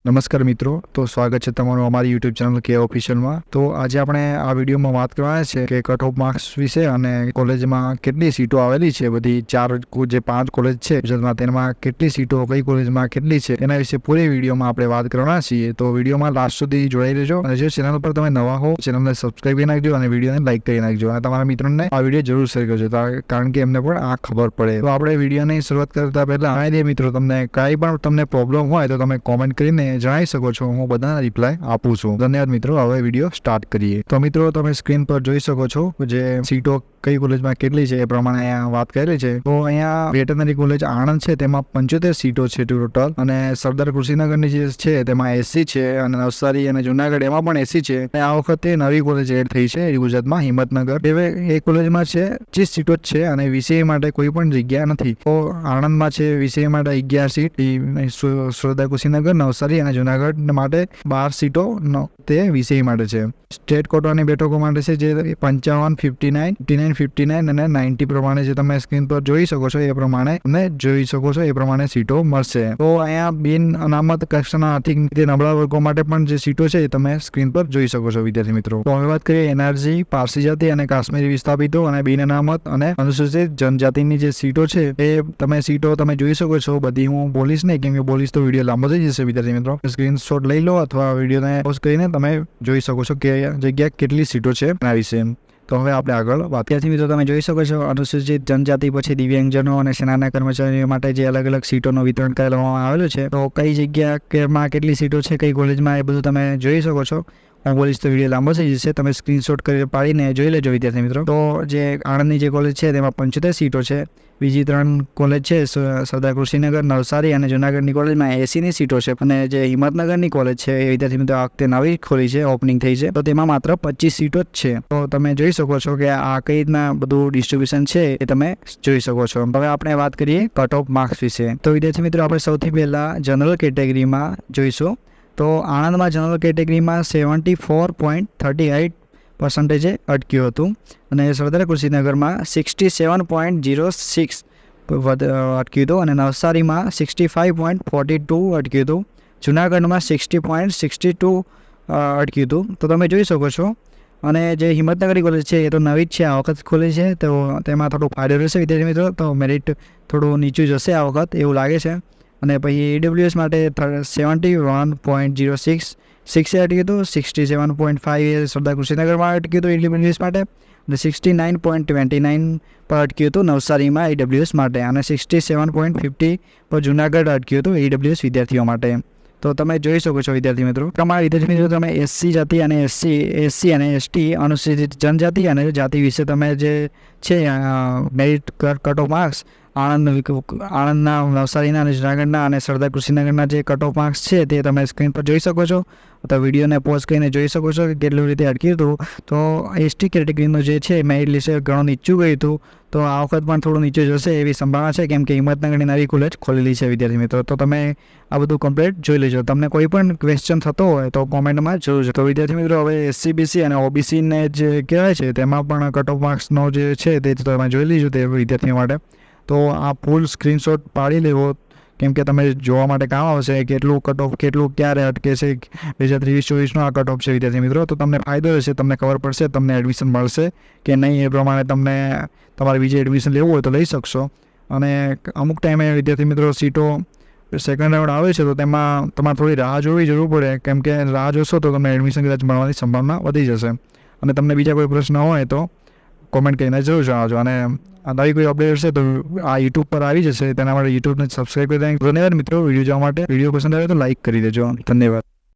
નમસ્કાર મિત્રો, તો સ્વાગત છે તમારું અમારી યુટ્યુબ ચેનલ કે ઓફિશિયલમાં। તો આજે આપણે આ વિડીયોમાં વાત કરવાના છે કે કટ ઓફ માર્ક્સ વિશે અને કોલેજમાં કેટલી સીટો આવેલી છે, બધી જે 5 કોલેજ છે ગુજરાતમાં, તેમાં કેટલી સીટો, કઈ કોલેજમાં કેટલી છે, એના વિશે પૂરી વિડીયોમાં આપણે વાત કરવાના છીએ। તો વિડીયોમાં લાસ્ટ સુધી જોડાઈ રહેજો અને જો ચેનલ પર તમે નવા હો, ચેનલને સબસ્ક્રાઈબ કરી નાખજો અને વિડીયોને લાઈક કરી નાખજો અને તમારા મિત્રોને આ વિડીયો જરૂર શેર કરજો કારણ કે એમને પણ આ ખબર પડે। તો આપણે વિડીયોની શરૂઆત કરતા પહેલા જણાવી દઈએ મિત્રો, તમને પ્રોબ્લેમ હોય તો તમે કોમેન્ટ કરીને જણાવી શકો છો, હું બધાના રિપ્લાય આપું છું। ધન્યવાદ મિત્રો। હવે વિડીયો સ્ટાર્ટ કરીએ। તો મિત્રો, તમે સ્ક્રીન પર જોઈ શકો છો જે સીટો કઈ કોલેજમાં કેટલી છે એ પ્રમાણે અહીંયા વાત કરેલી છે। તો અહીંયા વેટરનરી કોલેજ આણંદ છે, તેમાં 75 સીટો છે ટોટલ, અને સરદાર કૃષિનગરની જે છે તેમાં 80 છે, અને નવસારી અને જુનાગઢ એમાં પણ 80 છે। અને આ વખતે નવી કોલેજ એડ થઈ છે ગુજરાતમાં, હિંમતનગર। એ કોલેજમાં છે 25 સીટો જ છે અને વિષય માટે કોઈ પણ જગ્યા નથી। તો આણંદમાં છે વિષય માટે 11 સીટ, સરદાર કૃષિનગર, નવસારી અને જુનાગઢ માટે 12 સીટો તે વિષય માટે છે। સ્ટેટ કોટાની બેઠકો માટે છે જે 55, 59 અને 90 પ્રમાણે જે તમે સ્ક્રીન પર જોઈ શકો છો એ પ્રમાણે તમને જોઈ શકો છો એ પ્રમાણે સીટો મળશે। તો અહીંયા બિન અનામત કક્ષાના આર્થિક રીતે નબળા વર્ગો માટે પણ જે સીટો છે એ તમે સ્ક્રીન પર જોઈ શકો છો વિદ્યાર્થી મિત્રો। તો હવે વાત કરીએ એનઆરસી, પારસી જાતિ અને કાશ્મીરી વિસ્થાપિતો અને બિન અનામત અને અનુસૂચિત જનજાતિની જે સીટો છે એ સીટો તમે જોઈ શકો છો। બધી હું બોલીશ નહીં, કેમ કે બોલીશ તો વિડીયો લાંબો થઈ જશે વિદ્યાર્થી મિત્રો। સ્ક્રીનશોટ લઈ લો અથવા વિડીયોને પોઝ કરીને તમે જોઈ શકો છો કે જગ્યા કેટલી સીટો છે એના વિશે। તો હવે આપણે આગળ વાત કરીએ મિત્રો, તમે જોઈ શકો છો અનુસૂચિત જનજાતિ, પછી દિવ્યાંગજનો અને સેનાના કર્મચારીઓ માટે જે અલગ અલગ સીટોનું વિતરણ કરવામાં આવેલું છે। તો કઈ જગ્યામાં કેટલી સીટો છે કઈ કોલેજમાં એ બધું તમે જોઈ શકો છો। હું બોલીશ તો વિડીયો લાંબો થઈ જશે, તમે સ્ક્રીનશોટ કરી પાડીને જોઈ લેજો વિદ્યાર્થી મિત્રો। તો જે આણંદની જે કોલેજ છે તેમાં 75 સીટો છે, બીજી 3 કોલેજ છે સરદાર કૃષિનગર, નવસારી અને જુનાગઢની કોલેજમાં 80ની સીટો છે, અને જે હિંમતનગરની કોલેજ છે એ વિદ્યાર્થી મિત્રો આ વખતે નવી ખોલી છે, ઓપનિંગ થઈ છે, તો તેમાં માત્ર 25 સીટો જ છે। તો તમે જોઈ શકો છો કે આ કઈ રીતના બધું ડિસ્ટ્રીબ્યુશન છે એ તમે જોઈ શકો છો। હવે આપણે વાત કરીએ કટ ઓફ માર્ક્સ વિશે। તો વિદ્યાર્થી મિત્રો, આપણે સૌથી પહેલા જનરલ કેટેગરીમાં જોઈશું। તો આણંદમાં જનરલ કેટેગરીમાં 74.38% અટક્યું હતું, અને સરદાર કૃષિનગરમાં 67.06 અટક્યું હતું, અને નવસારીમાં 65.42 અટક્યું હતું, જુનાગઢમાં 60.62 અટક્યું હતું। તો તમે જોઈ શકો છો। અને જે હિંમતનગરી કોલેજ છે એ તો નવી જ છે, આ વખત ખોલી છે, તો તેમાં થોડું ફાયદો રહેશે વિદ્યાર્થી મિત્રો। તો મેરિટ થોડું નીચું જશે આ વખત એવું લાગે છે। અને પછી AWS માટે 71.06 અટક્યું હતું, 67.5 સરદાર કૃષિનગરમાં અટક્યું હતું AWS માટે, અને 69.29 પર અટક્યું હતું નવસારીમાં AWS માટે, અને 67.50 પર જુનાગઢ અટક્યું હતું AWS વિદ્યાર્થીઓ માટે। તો તમે જોઈ શકો છો વિદ્યાર્થી મિત્રો। તમારા વિદ્યાર્થી મિત્રો, તમે SC જાતિ અને SC અને ST અનુસૂચિત જનજાતિ અને જાતિ વિશે તમે જે છે મેરિટ કટ ઓફ માર્ક્સ આણંદના, નવસારીના અને જુનાગઢના અને સરદાર કૃષિનગરના જે કટ ઓફ માર્ક્સ છે તે તમે સ્ક્રીન પર જોઈ શકો છો, તો વિડીયોને પોઝ કરીને જોઈ શકો છો કે કેટલી રીતે અટક્યું હતું। તો ST કેટેગરીનું જે છે મેરિટ લિસ્ટ ઘણું નીચું ગયું હતું, તો આ વખત પણ થોડું નીચું જશે એવી સંભાવના છે, કેમ કે હિંમતનગરની નવી કોલેજ ખોલેલી છે વિદ્યાર્થી મિત્રો। તો તમે આ બધું કમ્પ્લીટ જોઈ લેજો। તમને કોઈ પણ ક્વેશ્ચન થતો હોય તો કોમેન્ટમાં જરૂર। તો વિદ્યાર્થી મિત્રો, હવે SC, BC અને OBCને જે કહેવાય છે તેમાં પણ કટ ઓફ માર્ક્સનો જે છે તે તમે જોઈ લીધું તે વિદ્યાર્થીઓ માટે। તો આ ફૂલ સ્ક્રીનશોટ પાડી લેવો, કેમ કે તમે જોવા માટે કામ આવશે કેટલું કટ ઓફ, કેટલું ક્યારે અટકે છે, 2023-24નો આ કટ ઓફ છે વિદ્યાર્થી મિત્રો। તો તમને ફાયદો રહેશે, તમને ખબર પડશે તમને એડમિશન મળશે કે નહીં, એ પ્રમાણે તમને તમારે બીજે એડમિશન લેવું હોય તો લઈ શકશો। અને અમુક ટાઈમે વિદ્યાર્થી મિત્રો સીટો સેકન્ડ રાઉન્ડ આવે છે, તો તેમાં તમારે થોડી રાહ જોવી જરૂર પડે, કેમ કે રાહ જોશો તો તમને એડમિશન કદાચ મળવાની સંભાવના વધી જશે। અને તમને બીજા કોઈ પ્રશ્ન હોય તો કોમેન્ટ કરીને જરૂર જણાવજો। અને આ નવી કોઈ અપડેટ હશે તો આ યુટ્યુબ પર આવી જશે, તેના માટે યુટ્યુબને સબસ્ક્રાઈબ કરી દેજો। ધન્યવાદ મિત્રો વિડીયો જોવા માટે। વિડીયો પસંદ આવે તો લાઈક કરી દેજો। ધન્યવાદ।